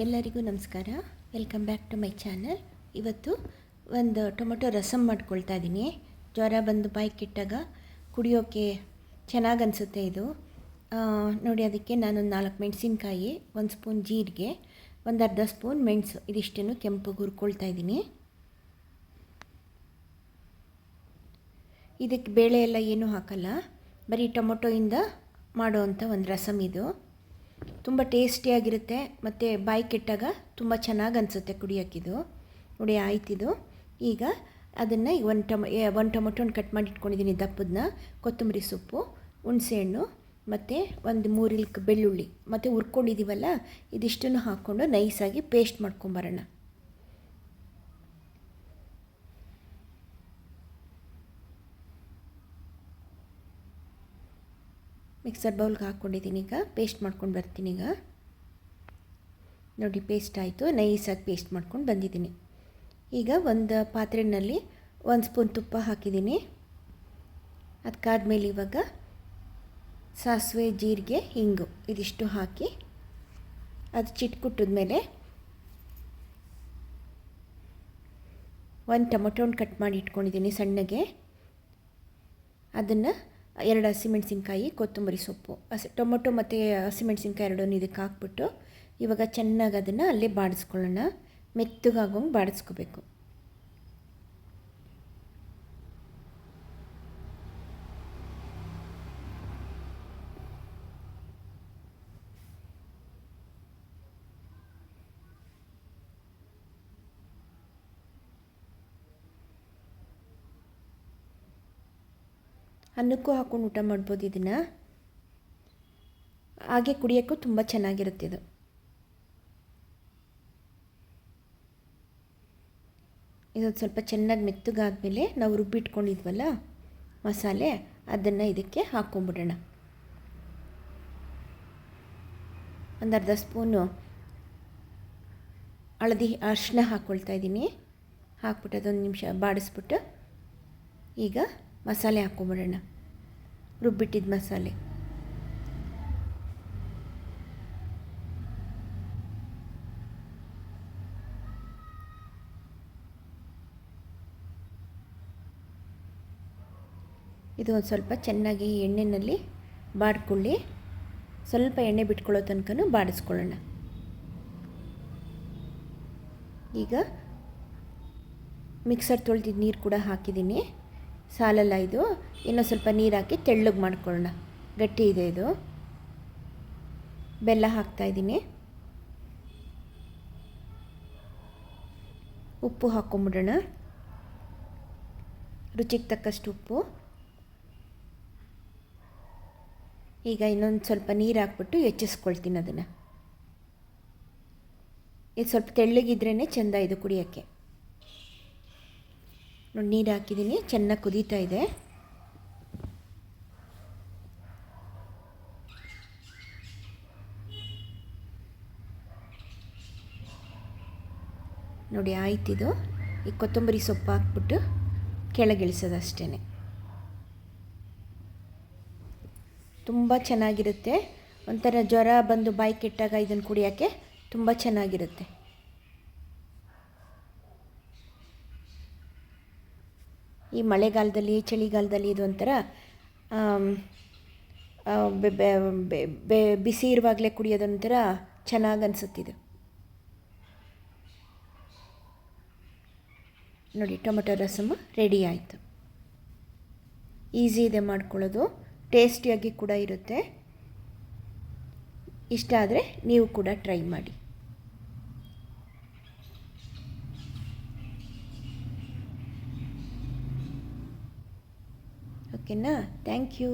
ಎಲ್ಲರಿಗೂ ನಮಸ್ಕಾರ. Welcome back to my channel. ಇವತ್ತು ಒಂದು ಟೊಮೊಟೊ ರಸಮ್ ಮಾಡ್ಕೊಳ್ತಾ ಇದ್ದೀನಿ. ಜ್ವರ ಬಂದು ಬಾಯಿ ಕೆಟ್ಟಾಗ ಕುಡಿಯೋಕ್ಕೆ ಚೆನ್ನಾಗಿ ಅನಿಸುತ್ತೆ ಇದು. ನೋಡಿ, ಅದಕ್ಕೆ ನಾನೊಂದು 4 ಮೆಣಸಿನ್ಕಾಯಿ, 1 ಸ್ಪೂನ್ ಜೀರಿಗೆ, ಒಂದು ಅರ್ಧ ಸ್ಪೂನ್ ಮೆಣಸು, ಇದಿಷ್ಟನ್ನು ಕೆಂಪಗೆ ಹುರ್ಕೊಳ್ತಾ ಇದ್ದೀನಿ. ಇದಕ್ಕೆ ಬೇಳೆ ಎಲ್ಲ ಏನೂ ಹಾಕಲ್ಲ, ಬರೀ ಟೊಮೊಟೊಯಿಂದ ಮಾಡೋವಂಥ ಒಂದು ರಸಮ್ ಇದು. ತುಂಬ ಟೇಸ್ಟಿಯಾಗಿರುತ್ತೆ ಮತ್ತು ಬಾಯಿ ಕೆಟ್ಟಾಗ ತುಂಬ ಚೆನ್ನಾಗಿ ಅನಿಸುತ್ತೆ ಕುಡಿಯೋಕ್ಕಿದು. ನೋಡಿ ಆಯ್ತಿದು. ಈಗ ಅದನ್ನು ಒಂದು ಟೊಮೊಟೊನ ಕಟ್ ಮಾಡಿ ಇಟ್ಕೊಂಡಿದ್ದೀನಿ ದಪ್ಪದನ್ನ, ಕೊತ್ತಂಬರಿ ಸೊಪ್ಪು, ಹುಣಸೆಹಣ್ಣು ಮತ್ತು ಒಂದು 3 ಇಳ್ಕು ಬೆಳ್ಳುಳ್ಳಿ ಮತ್ತು ಹುರ್ಕೊಂಡಿದ್ದೀವಲ್ಲ ಇದಿಷ್ಟನ್ನು ಹಾಕ್ಕೊಂಡು ನೈಸಾಗಿ ಪೇಸ್ಟ್ ಮಾಡ್ಕೊಂಬರೋಣ. ಮಿಕ್ಸರ್ ಬೌಲ್ಗೆ ಹಾಕ್ಕೊಂಡಿದ್ದೀನಿ. ಈಗ ಪೇಸ್ಟ್ ಮಾಡ್ಕೊಂಡು ಬರ್ತೀನಿ. ಈಗ ನೋಡಿ ಪೇಸ್ಟ್ ಆಯಿತು, ನೈಸಾಗಿ ಪೇಸ್ಟ್ ಮಾಡ್ಕೊಂಡು ಬಂದಿದ್ದೀನಿ. ಈಗ ಒಂದು ಪಾತ್ರೆಯಲ್ಲಿ 1 ಸ್ಪೂನ್ ತುಪ್ಪ ಹಾಕಿದ್ದೀನಿ. ಅದಕ್ಕಾದ್ಮೇಲೆ ಇವಾಗ ಸಾಸಿವೆ, ಜೀರಿಗೆ, ಹಿಂಗು ಇದಿಷ್ಟು ಹಾಕಿ ಅದು ಚಿಟ್ಕುಟ್ಟಿದ್ಮೇಲೆ ಒಂದು ಟೊಮೊಟೊನ ಕಟ್ ಮಾಡಿ ಇಟ್ಕೊಂಡಿದ್ದೀನಿ ಸಣ್ಣಗೆ. ಅದನ್ನು 2 ಹಸಿಮೆಣಸಿನ್ಕಾಯಿ, ಕೊತ್ತಂಬರಿ ಸೊಪ್ಪು, ಟೊಮೊಟೊ ಮತ್ತು ಹಸಿಮೆಣಸಿನ್ಕಾಯಿ ಎರಡನ್ನೂ ಇದಕ್ಕೆ ಹಾಕ್ಬಿಟ್ಟು ಇವಾಗ ಚೆನ್ನಾಗಿ ಅದನ್ನು ಅಲ್ಲೇ ಬಾಡಿಸ್ಕೊಳ್ಳೋಣ. ಮೆತ್ತಗಾಗೋಂಗೆ ಬಾಡಿಸ್ಕೋಬೇಕು. ಅನ್ನಕ್ಕೂ ಹಾಕ್ಕೊಂಡು ಊಟ ಮಾಡ್ಬೋದು ಇದನ್ನು. ಹಾಗೆ ಕುಡಿಯೋಕ್ಕೂ ತುಂಬ ಚೆನ್ನಾಗಿರುತ್ತೆ ಇದು. ಇದೊಂದು ಸ್ವಲ್ಪ ಚೆನ್ನಾಗಿ ಮೆತ್ತಗಾದ್ಮೇಲೆ ನಾವು ರುಬ್ಬಿಟ್ಕೊಂಡಿದ್ವಲ್ಲ ಮಸಾಲೆ, ಅದನ್ನು ಇದಕ್ಕೆ ಹಾಕ್ಕೊಂಬಿಡೋಣ. ಒಂದು ಅರ್ಧ ಸ್ಪೂನು ಅರಿಶಿನ ಹಾಕ್ಕೊಳ್ತಾ ಇದ್ದೀನಿ. ಹಾಕ್ಬಿಟ್ಟು ಅದೊಂದು ನಿಮಿಷ ಬಾಡಿಸ್ಬಿಟ್ಟು ಈಗ ಮಸಾಲೆ ಹಾಕ್ಕೊಂಬಿಡೋಣ, ರುಬ್ಬಿಟ್ಟಿದ್ದ ಮಸಾಲೆ. ಇದು ಒಂದು ಸ್ವಲ್ಪ ಚೆನ್ನಾಗಿ ಎಣ್ಣೆಯಲ್ಲಿ ಬಾಡ್ಕೊಳ್ಳಿ. ಸ್ವಲ್ಪ ಎಣ್ಣೆ ಬಿಟ್ಕೊಳ್ಳೋ ತನಕ ಬಾಡಿಸ್ಕೊಳ್ಳೋಣ. ಈಗ ಮಿಕ್ಸರ್ ತೊಳೆದಿದ್ದು ನೀರು ಕೂಡ ಹಾಕಿದ್ದೀನಿ. ಸಾಲಲ್ಲ ಇದು, ಇನ್ನೂ ಸ್ವಲ್ಪ ನೀರು ಹಾಕಿ ತೆಳ್ಳಗೆ ಮಾಡ್ಕೊಳ್ಳೋಣ. ಗಟ್ಟಿ ಇದೆ ಇದು. ಬೆಲ್ಲ ಹಾಕ್ತಾಯಿದ್ದೀನಿ. ಉಪ್ಪು ಹಾಕ್ಕೊಂಬಿಡೋಣ, ರುಚಿಗೆ ತಕ್ಕಷ್ಟು ಉಪ್ಪು. ಈಗ ಇನ್ನೊಂದು ಸ್ವಲ್ಪ ನೀರು ಹಾಕ್ಬಿಟ್ಟು ಹೆಚ್ಚಿಸ್ಕೊಳ್ತೀನಿ ಅದನ್ನು. ಇದು ಸ್ವಲ್ಪ ತೆಳ್ಳಗಿದ್ರೇ ಚೆಂದ ಇದು ಕುಡಿಯೋಕ್ಕೆ. ನೋಡಿ ನೀರು ಹಾಕಿದ್ದೀನಿ, ಚೆನ್ನಾಗಿ ಕುದೀತಾ ಇದೆ. ನೋಡಿ ಆಯ್ತಿದು. ಈ ಕೊತ್ತಂಬರಿ ಸೊಪ್ಪು ಹಾಕ್ಬಿಟ್ಟು ಕೆಳಗಿಳಿಸೋದಷ್ಟೇ. ತುಂಬ ಚೆನ್ನಾಗಿರುತ್ತೆ. ಒಂಥರ ಜ್ವರ ಬಂದು ಬಾಯಿ ಕೆಟ್ಟಾಗ ಇದನ್ನು ಕುಡಿಯೋಕ್ಕೆ ತುಂಬ ಚೆನ್ನಾಗಿರುತ್ತೆ. ಈ ಮಳೆಗಾಲದಲ್ಲಿ, ಚಳಿಗಾಲದಲ್ಲಿ ಇದು ಒಂಥರ ಬಿಸಿ ಇರುವಾಗಲೇ ಕುಡಿಯೋದೊಂಥರ ಚೆನ್ನಾಗಿ ಅನಿಸುತ್ತಿದೆ. ನೋಡಿ ಟೊಮೊಟೊ ರಸಮ್ ರೆಡಿ ಆಯಿತು. ಈಸಿ ಇದೆ ಮಾಡ್ಕೊಳ್ಳೋದು, ಟೇಸ್ಟಿಯಾಗಿ ಕೂಡ ಇರುತ್ತೆ. ಇಷ್ಟ ಆದರೆ ನೀವು ಕೂಡ ಟ್ರೈ ಮಾಡಿ. ಓಕೆನಾ? Thank you.